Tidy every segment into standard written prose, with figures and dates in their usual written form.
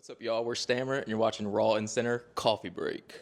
What's up, y'all? We're Stammer, and you're watching Raw and Center Coffee Break.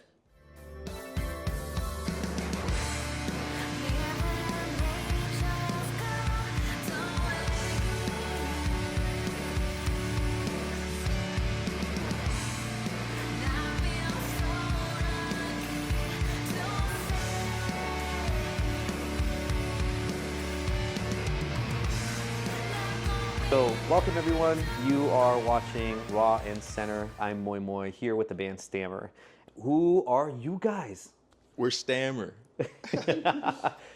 So, welcome everyone. You are watching Raw and Center. I'm Moy Moy here with the band Stammer. Who are you guys? We're Stammer.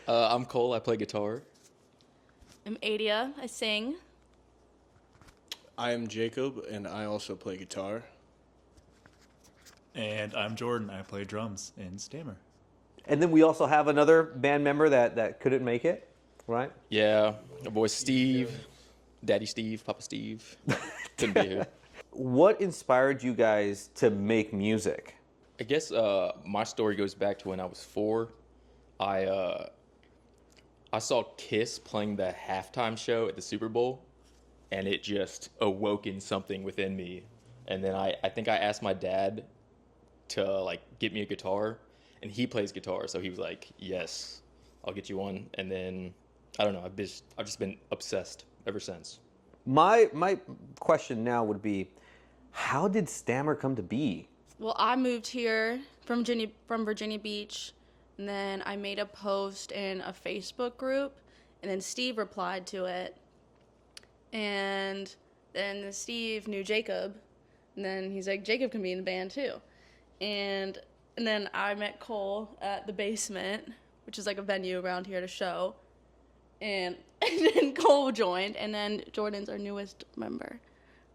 I'm Cole. I play guitar. I'm Adia. I sing. I am Jacob, and I also play guitar. And I'm Jordan. I play drums in Stammer. And then we also have another band member that couldn't make it, right? Yeah, our boy Steve, Daddy Steve, Papa Steve. Couldn't be here. What inspired you guys to make music? I guess my story goes back to when I was 4. I saw Kiss playing the halftime show at the Super Bowl, and it just awoken something within me. And then I think I asked my dad to get me a guitar, and he plays guitar, so he was like, "Yes, I'll get you one." And then I don't know, I've just been obsessed ever since. My question now would be, how did Stammer come to be? Well, I moved here from Virginia Beach, and then I made a post in a Facebook group, and then Steve replied to it, and then Steve knew Jacob, and then he's like, Jacob can be in the band too, and then I met Cole at the Basement, which is like a venue around here to show, and then Cole joined, and then Jordan's our newest member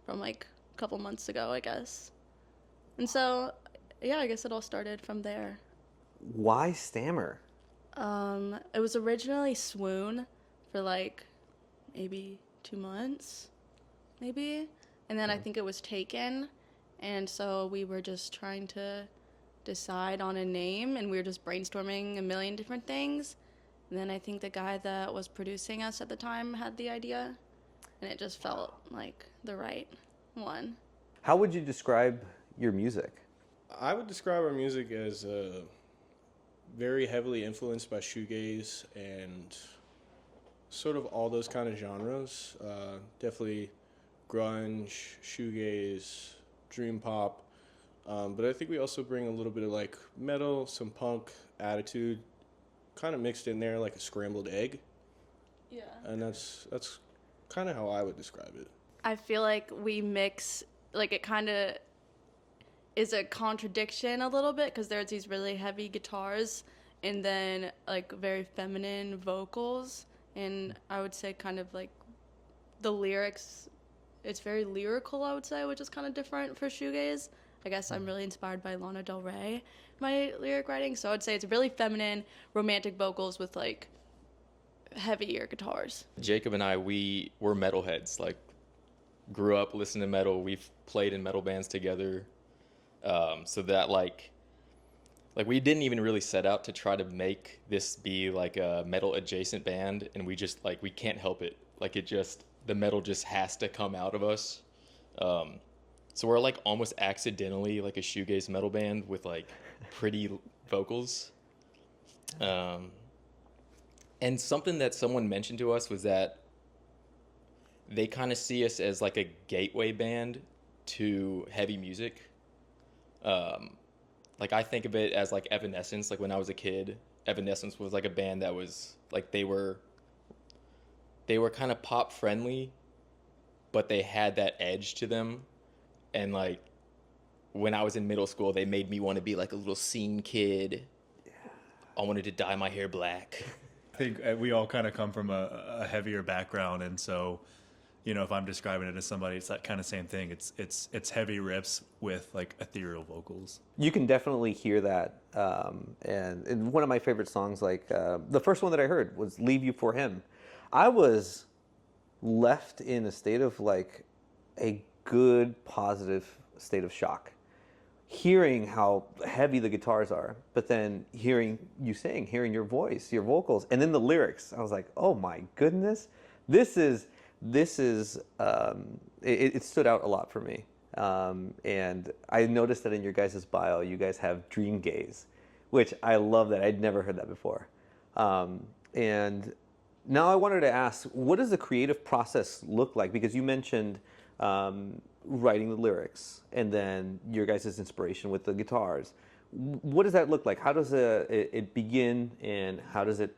from like a couple months ago, I guess. And so, yeah, I guess it all started from there. Why Stammer? It was originally Swoon for like maybe 2 months, maybe. And then I think it was taken. And so we were just trying to decide on a name, and we were just brainstorming a million different things. And then I think the guy that was producing us at the time had the idea, and it just felt like the right one. How would you describe your music? I would describe our music as very heavily influenced by shoegaze and sort of all those kind of genres. Definitely grunge, shoegaze, dream pop. But I think we also bring a little bit of like metal, some punk attitude, kind of mixed in there like a scrambled egg. Yeah. And that's kind of how I would describe it. I feel like we mix, like it kind of is a contradiction a little bit, because there's these really heavy guitars and then like very feminine vocals, and I would say kind of like the lyrics, it's very lyrical, I would say, which is kind of different for shoegaze. I guess I'm really inspired by Lana Del Rey, my lyric writing, so I would say it's really feminine, romantic vocals with like heavier guitars. Jacob and I, were metalheads. Like, grew up listening to metal. We've played in metal bands together. So that like we didn't even really set out to try to make this be like a metal adjacent band, and we just we can't help it. Like the metal just has to come out of us. So we're like almost accidentally like a shoegaze metal band with like pretty vocals. And something that someone mentioned to us was that they kind of see us as like a gateway band to heavy music. Like I think of it as like Evanescence. Like when I was a kid, Evanescence was like a band that was like they were kind of pop friendly, but they had that edge to them. And like when I was in middle school, they made me want to be like a little scene kid. I wanted to dye my hair black. I think we all kind of come from a heavier background, and so, you know, if I'm describing it as somebody, it's that kind of same thing. It's heavy riffs with like ethereal vocals. You can definitely hear that. And one of my favorite songs, like the first one that I heard was Leave You For Him. I was left in a state of like a good, positive state of shock. Hearing how heavy the guitars are, but then hearing you sing, hearing your voice, your vocals, and then the lyrics. I was like, oh my goodness, this is it stood out a lot for me. And I noticed that in your guys' bio, you guys have dream gaze, which I love that. I'd never heard that before. And now I wanted to ask, what does the creative process look like? Because you mentioned writing the lyrics and then your guys' inspiration with the guitars. What does that look like? How does it begin, and how does it,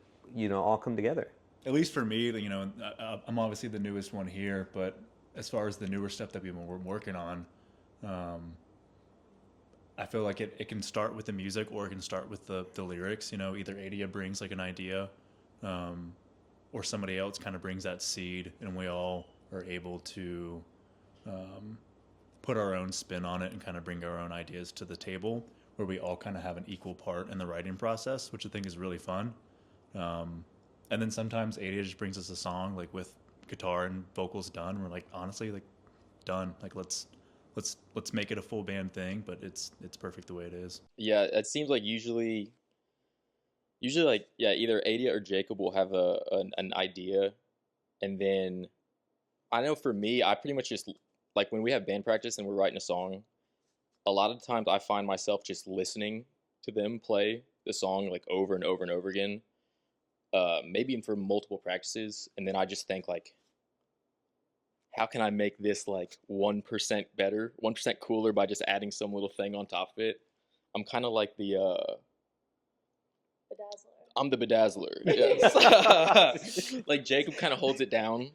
all come together? At least for me, I'm obviously the newest one here, but as far as the newer stuff that we've been working on, I feel like it can start with the music, or it can start with the lyrics. Either Adia brings like an idea, or somebody else kind of brings that seed, and we all are able to put our own spin on it and kind of bring our own ideas to the table, where we all kind of have an equal part in the writing process, which I think is really fun. And then sometimes Adia just brings us a song like with guitar and vocals done. We're like, honestly, like done. Like let's make it a full band thing, but it's perfect the way it is. Yeah, it seems like usually like, yeah, either Adia or Jacob will have an idea, and then I know for me, I pretty much just, like, when we have band practice and we're writing a song, a lot of times I find myself just listening to them play the song like over and over and over again, maybe even for multiple practices, and then I just think like, how can I make this like 1% better, 1% cooler by just adding some little thing on top of it? I'm kind of like the Bedazzler. I'm the bedazzler. Yes. Like Jacob kind of holds it down,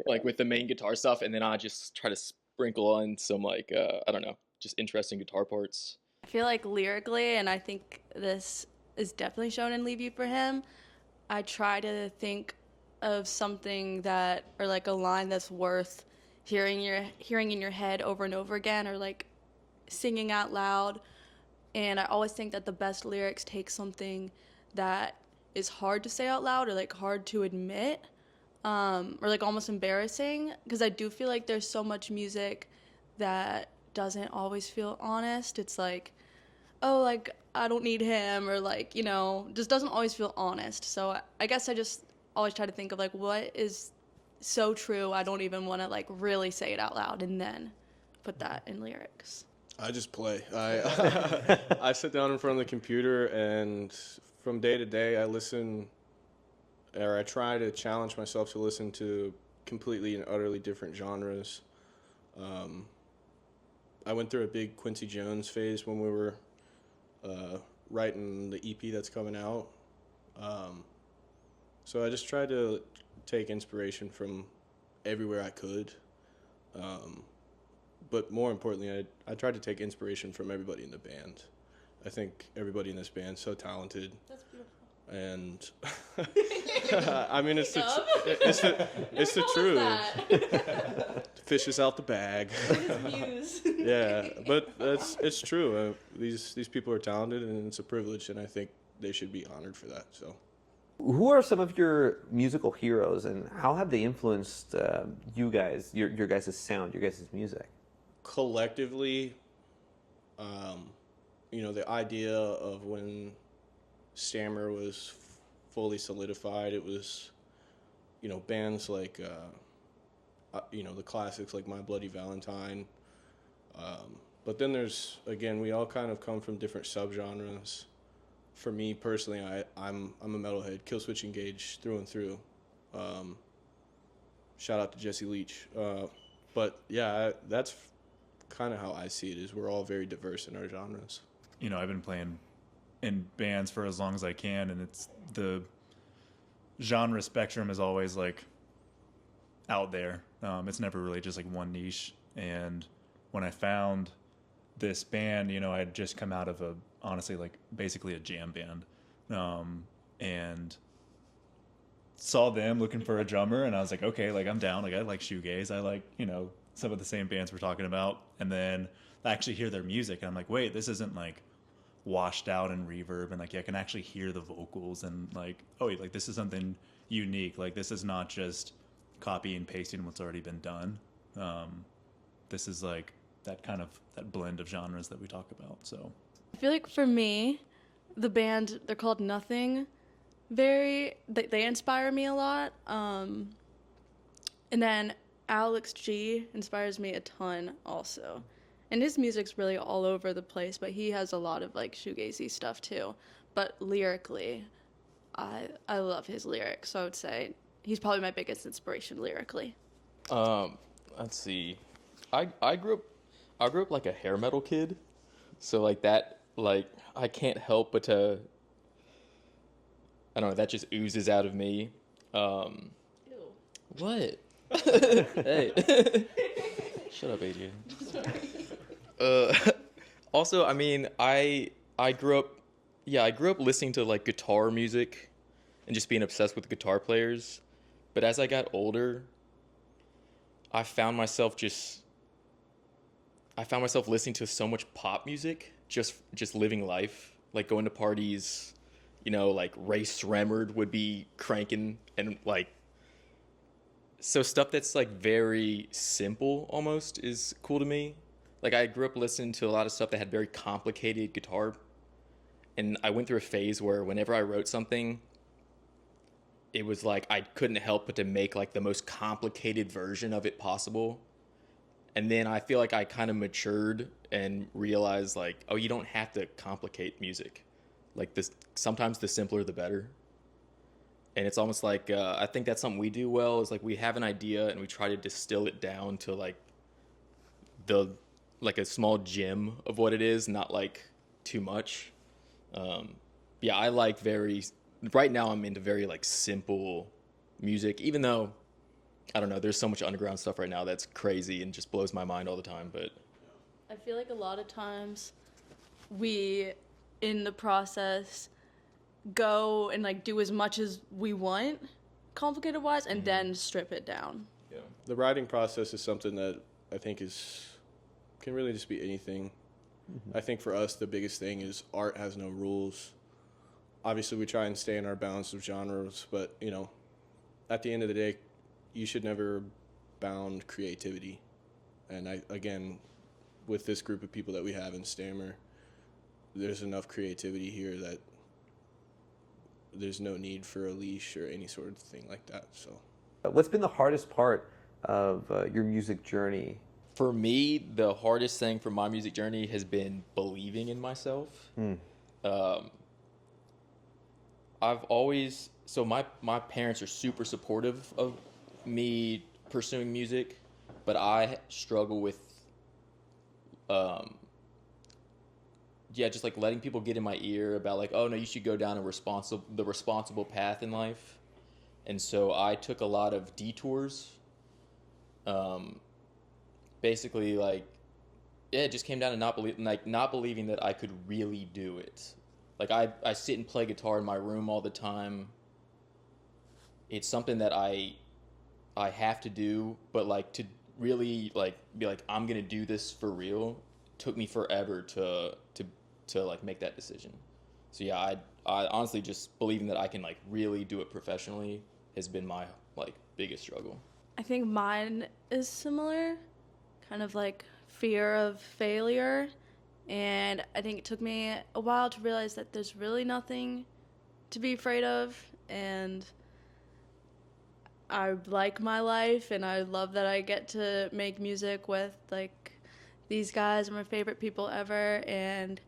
like with the main guitar stuff, and then I just try to sprinkle on some like I don't know, just interesting guitar parts. I feel like lyrically, and I think this is definitely shown in Leave You for Him, I try to think of something that, or like a line that's worth hearing in your head over and over again, or like singing out loud. And I always think that the best lyrics take something that is hard to say out loud, or like hard to admit, or like almost embarrassing, because I do feel like there's so much music that doesn't always feel honest. It's like, oh, like I don't need him, or like, just doesn't always feel honest. So I guess I just always try to think of like, what is so true I don't even want to like really say it out loud, and then put that in lyrics. I just play. I sit down in front of the computer, and from day to day, I listen, or I try to challenge myself to listen to completely and utterly different genres. I went through a big Quincy Jones phase when we were writing the EP that's coming out. So I just tried to take inspiration from everywhere I could. But more importantly, I tried to take inspiration from everybody in the band. I think everybody in this band is so talented. That's beautiful. And I mean, it's the truth. Fish out the bag. Yeah, but it's true. These people are talented, and it's a privilege, and I think they should be honored for that. So, who are some of your musical heroes, and how have they influenced you guys, your guys' sound, your guys' music? collectively, the idea of when Stammer was fully solidified, it was, bands like, the classics like My Bloody Valentine. But then there's, again, we all kind of come from different subgenres. For me personally, I'm a metalhead, Killswitch Engage through and through. Shout out to Jesse Leach. But yeah, that's kind of how I see it, is we're all very diverse in our genres. I've been playing in bands for as long as I can, and it's the genre spectrum is always like out there. It's never really just like one niche. And when I found this band, I had just come out of honestly basically a jam band, and saw them looking for a drummer, and I was like, okay, I'm down. I like shoegaze. I like, some of the same bands we're talking about. And then I actually hear their music, and I'm like, wait, this isn't washed out and reverb, and I can actually hear the vocals, and this is something unique. This is not just copy and pasting what's already been done. This is that blend of genres that we talk about. So I feel like for me, the band, they're called Nothing. They inspire me a lot. And then Alex G inspires me a ton also. And his music's really all over the place, but he has a lot of like shoegazy stuff too. But lyrically, I love his lyrics, so I would say he's probably my biggest inspiration lyrically. Let's see. I grew up like a hair metal kid, so like that, like I can't help but to, I don't know, that just oozes out of me. Ew. What? Hey. Shut up, Adrian. Also, I mean, I grew up, yeah, I grew up listening to like guitar music and just being obsessed with guitar players. But as I got older, I found myself listening to so much pop music, just living life, like going to parties, you know, like Ray Sremmurd would be cranking, and like, so stuff that's like very simple almost is cool to me. Like I grew up listening to a lot of stuff that had very complicated guitar, and I went through a phase where whenever I wrote something, it was like I couldn't help but to make like the most complicated version of it possible. And then I feel like I kind of matured and realized like, oh, you don't have to complicate music. Like this, sometimes the simpler the better. And it's almost like I think that's something we do well, is like we have an idea and we try to distill it down to like a small gem of what it is, not like too much. Yeah, I like right now I'm into very like simple music, even though I don't know, there's so much underground stuff right now that's crazy and just blows my mind all the time. But I feel like a lot of times we, in the process, go and like do as much as we want, complicated wise, and then strip it down. yeah, The writing process is something that I think can really just be anything. I think for us, the biggest thing is art has no rules. Obviously, we try and stay in our balance of genres, but, you know, at the end of the day, you should never bound creativity. And again, with this group of people that we have in Stammer, there's enough creativity here that there's no need for a leash or any sort of thing like that. So, What's been the hardest part of your music journey? for me, the hardest thing for my music journey has been believing in myself. I've always, so my parents are super supportive of me pursuing music, but I struggle with, just like letting people get in my ear about like, oh no, you should go down the responsible path in life. And so I took a lot of detours. Basically like, yeah, it just came down to not believing that I could really do it. Like I sit and play guitar in my room all the time. It's something that I have to do, but like to really like be like I'm gonna do this for real took me forever to like make that decision. So yeah, I honestly just believing that I can like really do it professionally has been my like biggest struggle. I think mine is similar, kind of like fear of failure. And I think it took me a while to realize that there's really nothing to be afraid of. And I like my life, and I love that I get to make music with like these guys are my favorite people ever. And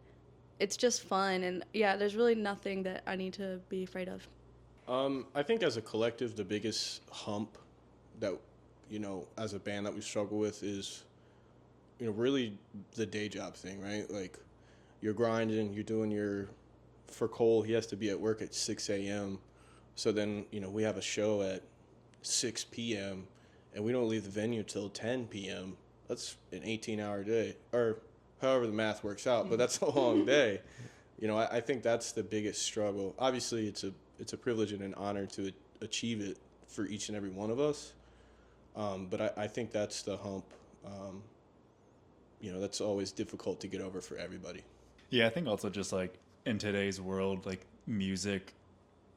it's just fun. And yeah, there's really nothing that I need to be afraid of. I think as a collective, the biggest hump that, you know, as a band that we struggle with is, you know, really the day job thing, right? Like you're grinding, you're doing for Cole, he has to be at work at 6 a.m. So then, you know, we have a show at 6 p.m. and we don't leave the venue till 10 p.m. That's an 18-hour day, or however the math works out, but that's a long day. You know, I think that's the biggest struggle. Obviously, it's a privilege and an honor to achieve it for each and every one of us. But I think that's the hump. You know, that's always difficult to get over for everybody. Yeah, I think also just like in today's world, like music,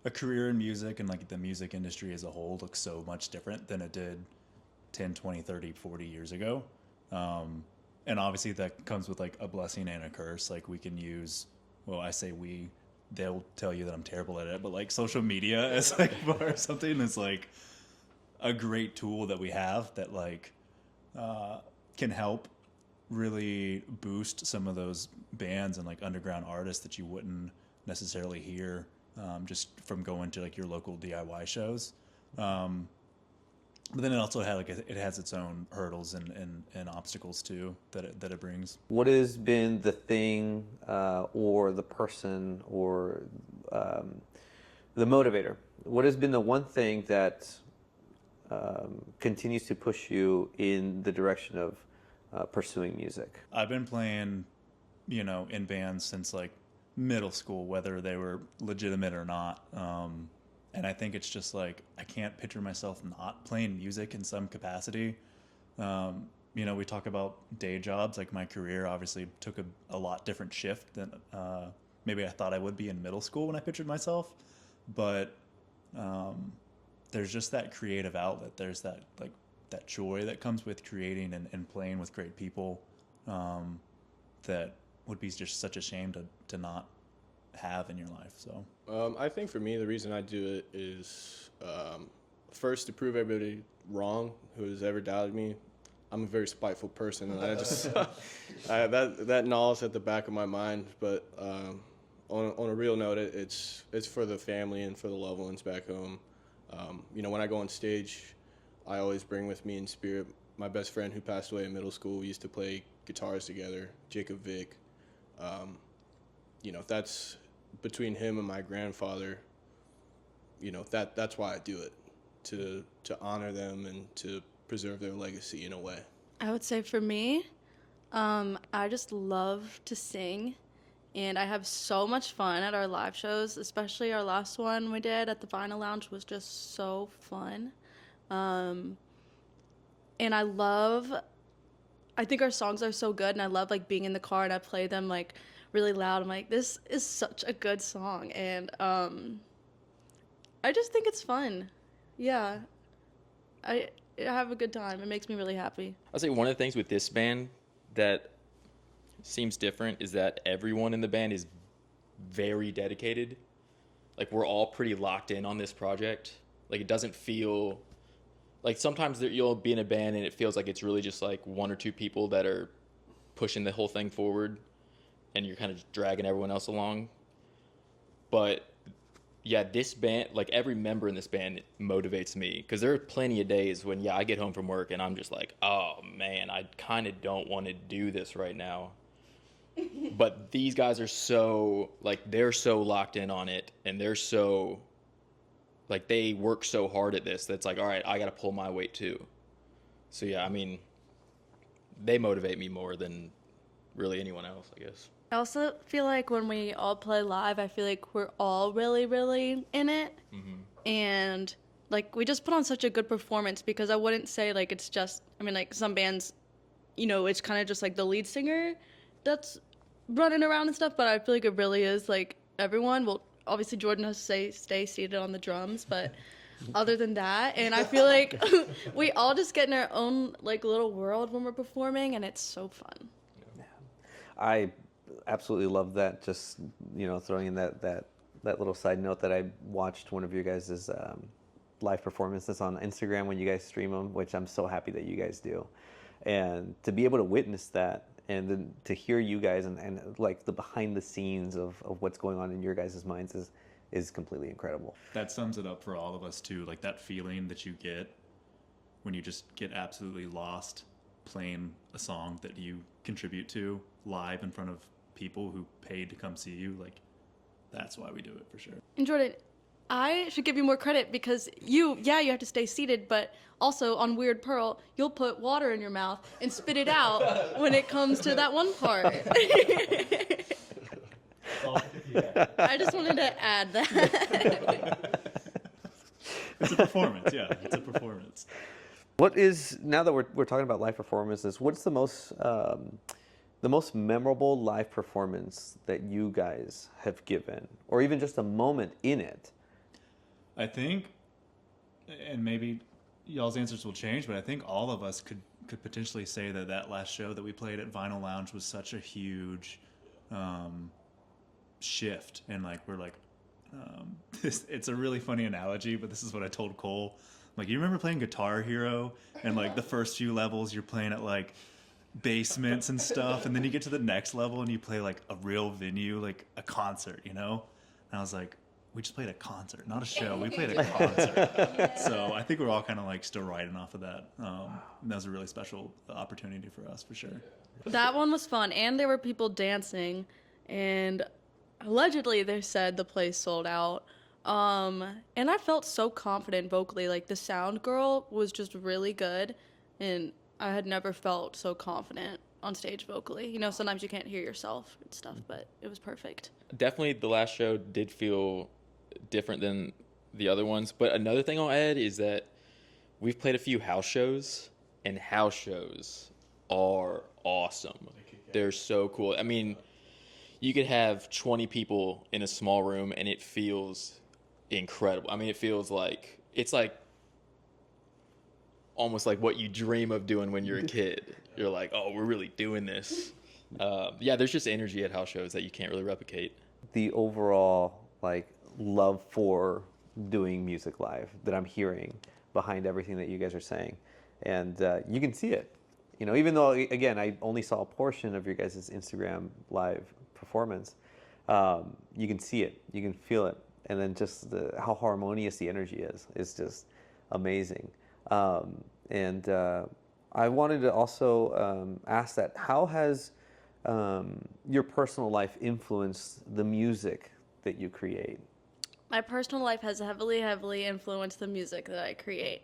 a career in music and like the music industry as a whole looks so much different than it did 10, 20, 30, 40 years ago. And obviously that comes with like a blessing and a curse. Like we can use, well, I say they'll tell you that I'm terrible at it, but like social media as like or something is like a great tool that we have that like can help really boost some of those bands and like underground artists that you wouldn't necessarily hear just from going to like your local DIY shows. But then it also had like it has its own hurdles and obstacles too that it brings. What has been the thing or the person or the motivator? What has been the one thing that continues to push you in the direction of pursuing music? I've been playing, in bands since like middle school, whether they were legitimate or not. And I think it's just like I can't picture myself not playing music in some capacity. We talk about day jobs. Like my career obviously took a lot different shift than maybe I thought I would be in middle school when I pictured myself. But there's just that creative outlet. There's that that joy that comes with creating and playing with great people that would be just such a shame to not have in your life. So I think for me, the reason I do it is first to prove everybody wrong who has ever doubted me. I'm a very spiteful person, and I just that gnaws at the back of my mind. But on a real note, it's for the family and for the loved ones back home. When I go on stage, I always bring with me in spirit my best friend who passed away in middle school. We used to play guitars together, Jacob Vick. That's between him and my grandfather. That's why I do it, to honor them and to preserve their legacy in a way. I would say for me, I just love to sing, and I have so much fun at our live shows, especially our last one we did at the Vinyl Lounge was just so fun. And I think our songs are so good, and I love like being in the car and I play them like really loud. I'm like, this is such a good song, and I just think it's fun. Yeah, I have a good time. It makes me really happy. I'd say one of the things with this band that seems different is that everyone in the band is very dedicated. Like, we're all pretty locked in on this project. Like, it doesn't feel like sometimes you'll be in a band and it feels like it's really just like one or two people that are pushing the whole thing forward and you're kind of dragging everyone else along. But yeah, this band, like every member in this band motivates me, because there are plenty of days when, I get home from work and I'm just like, oh man, I kind of don't want to do this right now. But these guys are so, like, they're so locked in on it, and they're so, like, they work so hard at this that's like, all right, I got to pull my weight too. So yeah, I mean, they motivate me more than really anyone else, I guess. I also feel like when we all play live, I feel like we're all really, really in it. Mm-hmm. And, like, we just put on such a good performance, because I wouldn't say, like, it's just, I mean, like, some bands, it's kind of just, like, the lead singer that's running around and stuff, but I feel like it really is, like, everyone. Well, obviously Jordan has to stay seated on the drums, but other than that, and I feel like we all just get in our own, like, little world when we're performing, and it's so fun. Yeah. I absolutely love that. Just throwing in that little side note that I watched one of your guys' live performances on Instagram when you guys stream them, which I'm so happy that you guys do, and to be able to witness that and then to hear you guys and like the behind the scenes of what's going on in your guys' minds is completely incredible. That sums it up for all of us too, like that feeling that you get when you just get absolutely lost playing a song that you contribute to live in front of people who paid to come see you. Like, that's why we do it for sure. And Jordan, I should give you more credit, because you have to stay seated, but also on Weird Pearl, you'll put water in your mouth and spit it out when it comes to that one part. I just wanted to add that. It's a performance, yeah. It's a performance. What is, now that we're talking about live performances, what's the most memorable live performance that you guys have given, or even just a moment in it? I think, and maybe y'all's answers will change, but I think all of us could potentially say that last show that we played at Vinyl Lounge was such a huge shift. And like, we're like, it's a really funny analogy, but this is what I told Cole. Like, you remember playing Guitar Hero, and like the first few levels you're playing at like basements and stuff, and then you get to the next level and you play like a real venue, like a concert, you know? And I was like, we just played a concert, not a show. We played a concert. So I think we're all kind of like still riding off of that. And that was a really special opportunity for us, for sure. That one was fun, and there were people dancing, and allegedly they said the place sold out. And I felt so confident vocally. Like, the sound girl was just really good, and I had never felt so confident on stage vocally. You know, sometimes you can't hear yourself and stuff, but it was perfect. Definitely the last show did feel different than the other ones. But another thing I'll add is that we've played a few house shows, and house shows are awesome. They're so cool. I mean, you could have 20 people in a small room, and it feels incredible. I mean, it feels like, it's like almost like what you dream of doing when you're a kid. You're like, oh, we're really doing this. Yeah, there's just energy at house shows that you can't really replicate. The overall like love for doing music live that I'm hearing behind everything that you guys are saying, and you can see it. You know, even though again I only saw a portion of your guys' Instagram live performance, you can see it, you can feel it, and then just how harmonious the energy is just amazing. And I wanted to also ask that, how has your personal life influenced the music that you create? My personal life has heavily influenced the music that I create.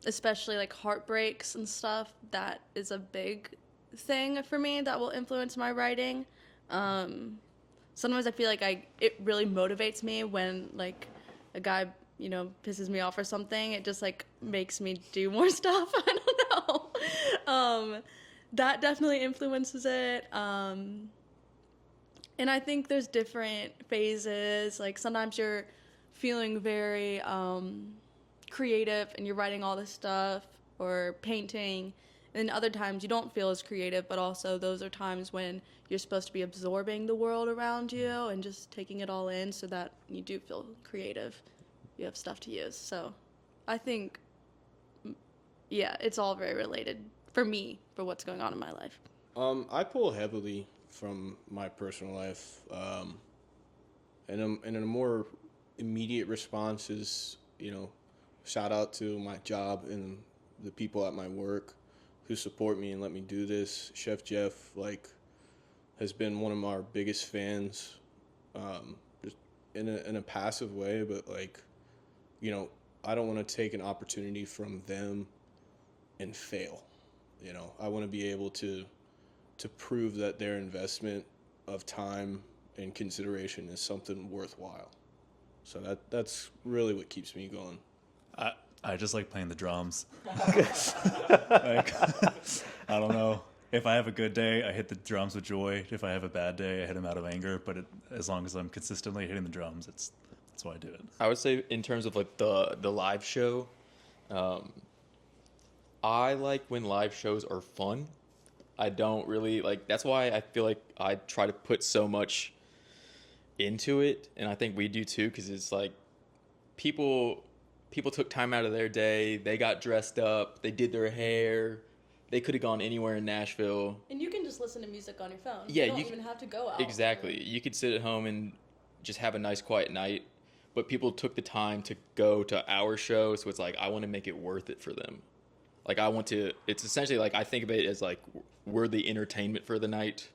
Especially like heartbreaks and stuff. That is a big thing for me that will influence my writing. Sometimes I feel like it really motivates me when like a guy, you know, pisses me off or something. It just like makes me do more stuff. I don't know. That definitely influences it. And I think there's different phases. Like sometimes you're feeling very creative and you're writing all this stuff or painting, and then other times you don't feel as creative, but also those are times when you're supposed to be absorbing the world around you and just taking it all in so that you do feel creative. You have stuff to use. So I think, yeah, it's all very related for me, for what's going on in my life. I pull heavily from my personal life, and in a more immediate response is, you know, shout out to my job and the people at my work who support me and let me do this. Chef Jeff, like, has been one of our biggest fans, just in a passive way, but like, you know, I don't want to take an opportunity from them and fail. You know, I want to be able to prove that their investment of time and consideration is something worthwhile. So that's really what keeps me going. I just like playing the drums. Like, I don't know. If I have a good day, I hit the drums with joy. If I have a bad day, I hit them out of anger. But as long as I'm consistently hitting the drums, that's why I do it. I would say in terms of like the live show, I like when live shows are fun. I don't really like, that's why I feel like I try to put so much into it, and I think we do too, because it's like people took time out of their day, they got dressed up, they did their hair, they could have gone anywhere in Nashville. And you can just listen to music on your phone. Yeah, you don't even have to go out. Exactly. You could sit at home and just have a nice quiet night, but people took the time to go to our show, so it's like, I want to make it worth it for them. Like, it's essentially like, I think of it as like, we're the entertainment for the night.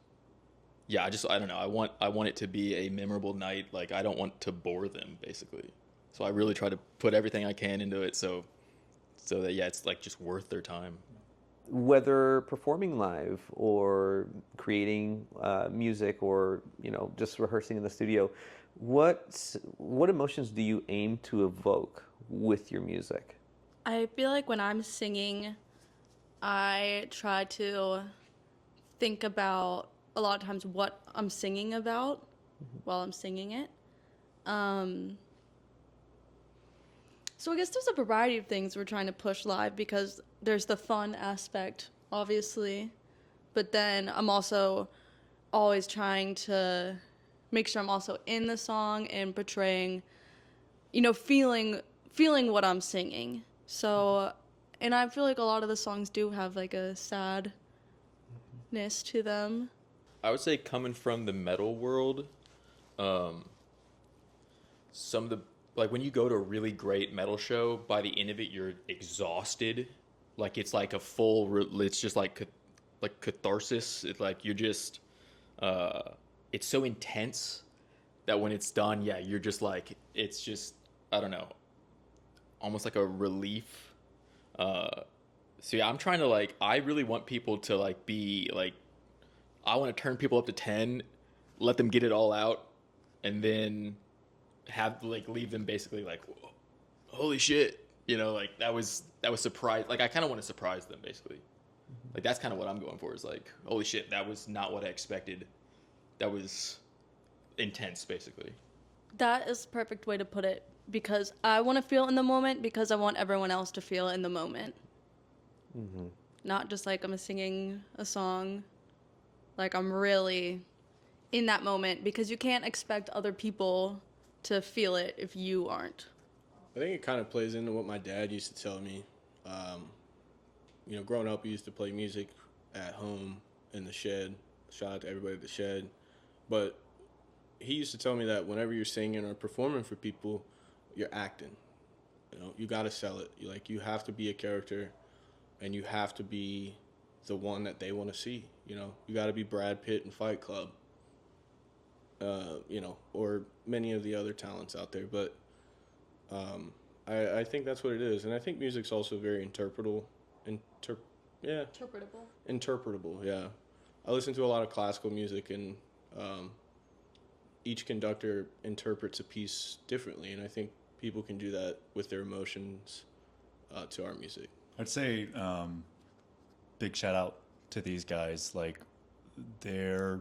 Yeah, I don't know. I want it to be a memorable night. Like, I don't want to bore them, basically. So I really try to put everything I can into it so that, yeah, it's like just worth their time. Whether performing live or creating music or, you know, just rehearsing in the studio, what emotions do you aim to evoke with your music? I feel like when I'm singing, I try to think about a lot of times what I'm singing about while I'm singing it. So I guess there's a variety of things we're trying to push live, because there's the fun aspect, obviously, but then I'm also always trying to make sure I'm also in the song and portraying, you know, feeling what I'm singing. So, and I feel like a lot of the songs do have like a sad uniqueness to them. I would say coming from the metal world, some of the, like when you go to a really great metal show, by the end of it you're exhausted. Like it's like a full it's just like catharsis. It's like you're just it's so intense that when it's done, yeah, you're just like, it's just, I don't know, almost like a relief. So yeah, I'm trying to like, I really want people to like be like, I want to turn people up to 10, let them get it all out, and then have like leave them basically like, whoa, holy shit, you know, like that was surprise. Like I kind of want to surprise them basically. Like that's kind of what I'm going for, is like, holy shit, that was not what I expected. That was intense basically. That is the perfect way to put it, because I want to feel in the moment because I want everyone else to feel in the moment. Mm-hmm. Not just like I'm singing a song. Like I'm really in that moment, because you can't expect other people to feel it if you aren't. I think it kind of plays into what my dad used to tell me. You know, growing up, he used to play music at home in the shed. Shout out to everybody at the shed. But he used to tell me that whenever you're singing or performing for people, you're acting. You know, you got to sell it. You have to be a character, and you have to be the one that they want to see. You know, you got to be Brad Pitt in Fight Club. You know, or many of the other talents out there. But I think that's what it is. And I think music's also very interpretable. Interpretable, yeah. I listen to a lot of classical music, and each conductor interprets a piece differently. And I think people can do that with their emotions to our music. I'd say big shout out to these guys. Like, they're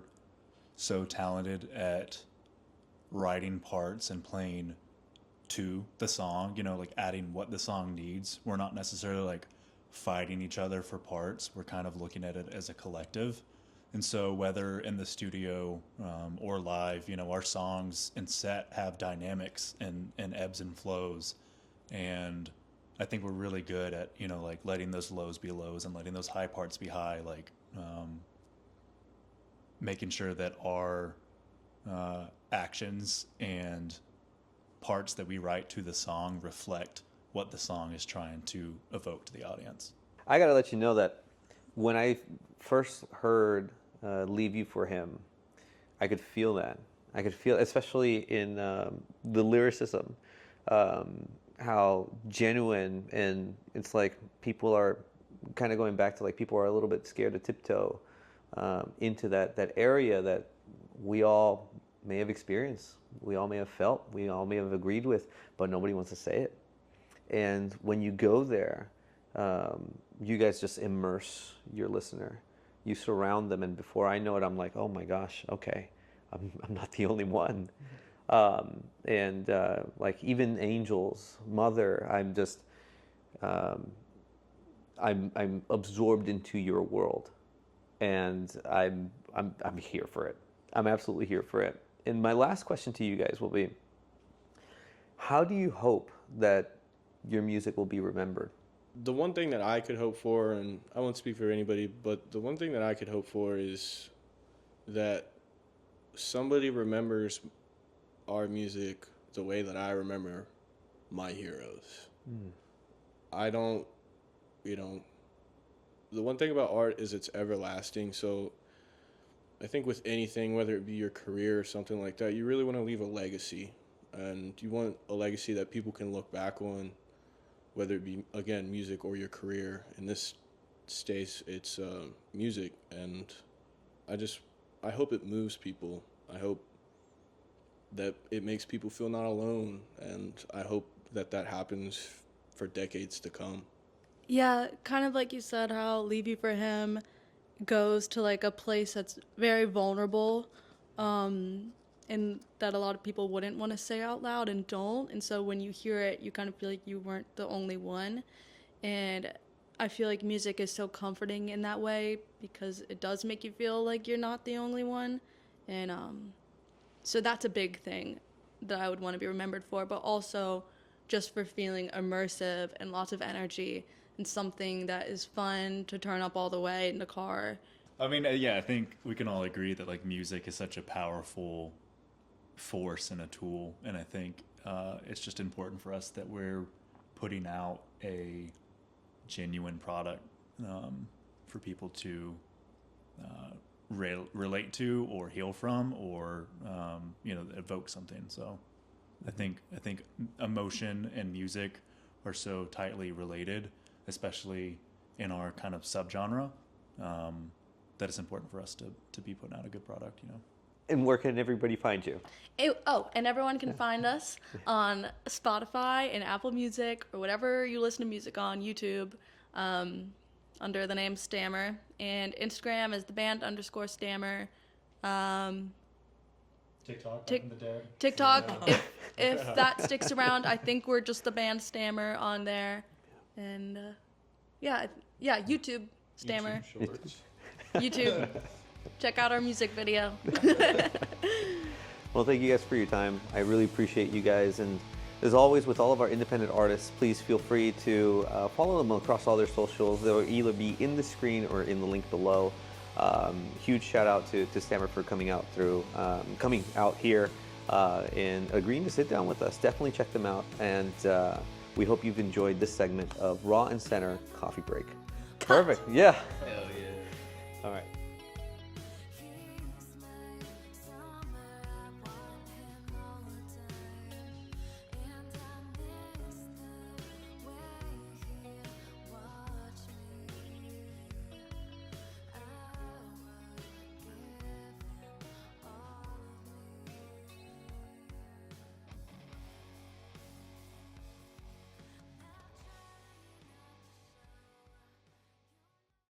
so talented at writing parts and playing to the song, you know, like adding what the song needs. We're not necessarily like fighting each other for parts. We're kind of looking at it as a collective. And so whether in the studio or live, you know, our songs and set have dynamics and ebbs and flows. And I think we're really good at, you know, like letting those lows be lows and letting those high parts be high, like making sure that our actions and parts that we write to the song reflect what the song is trying to evoke to the audience. I gotta let you know that when I first heard "Leave You for Him," I could feel that. I could feel, especially in the lyricism, how genuine, and it's like people are kind of going back to like people are a little bit scared to tiptoe into that area that we all may have experienced, we all may have felt, we all may have agreed with, but nobody wants to say it. And when you go there, you guys just immerse your listener. You surround them, and before I know it, I'm like, oh my gosh, okay, I'm not the only one. And like even Angel's mother, I'm just, I'm absorbed into your world, and I'm here for it. I'm absolutely here for it. And my last question to you guys will be, how do you hope that your music will be remembered? The one thing that I could hope for, and I won't speak for anybody, but the one thing that I could hope for is that somebody remembers our music the way that I remember my heroes. I don't, you know, the one thing about art is it's everlasting. So I think with anything, whether it be your career or something like that, you really want to leave a legacy. And you want a legacy that people can look back on, whether it be, again, music or your career. In this case, it's music. And I hope it moves people. I hope that it makes people feel not alone. And I hope that happens for decades to come. Yeah, kind of like you said, how Leave You for Him goes to like a place that's very vulnerable, and that a lot of people wouldn't want to say out loud and don't. And so when you hear it, you kind of feel like you weren't the only one. And I feel like music is so comforting in that way, because it does make you feel like you're not the only one. And so that's a big thing that I would want to be remembered for, but also just for feeling immersive and lots of energy, and something that is fun to turn up all the way in the car I mean, yeah, I think we can all agree that like music is such a powerful force and a tool, and I think it's just important for us that we're putting out a genuine product for people to relate to or heal from, or evoke something. So I think emotion and music are so tightly related, especially in our kind of subgenre, that it's important for us to be putting out a good product. And where can everybody find you? And everyone can find us on Spotify and Apple Music or whatever you listen to music on, YouTube, under the name Stammer. And Instagram is the band_Stammer. TikTok, Tik- back in the day. TikTok, if that sticks around, I think we're just the band Stammer on there. And YouTube Stammer. YouTube Shorts. YouTube. Check out our music video. Well, thank you guys for your time. I really appreciate you guys. And as always, with all of our independent artists, please feel free to follow them across all their socials. They'll either be in the screen or in the link below. Huge shout out to Stammer for coming out here and agreeing to sit down with us. Definitely check them out. And we hope you've enjoyed this segment of Raw and Center Coffee Break. Perfect. Yeah. Hell yeah. All right.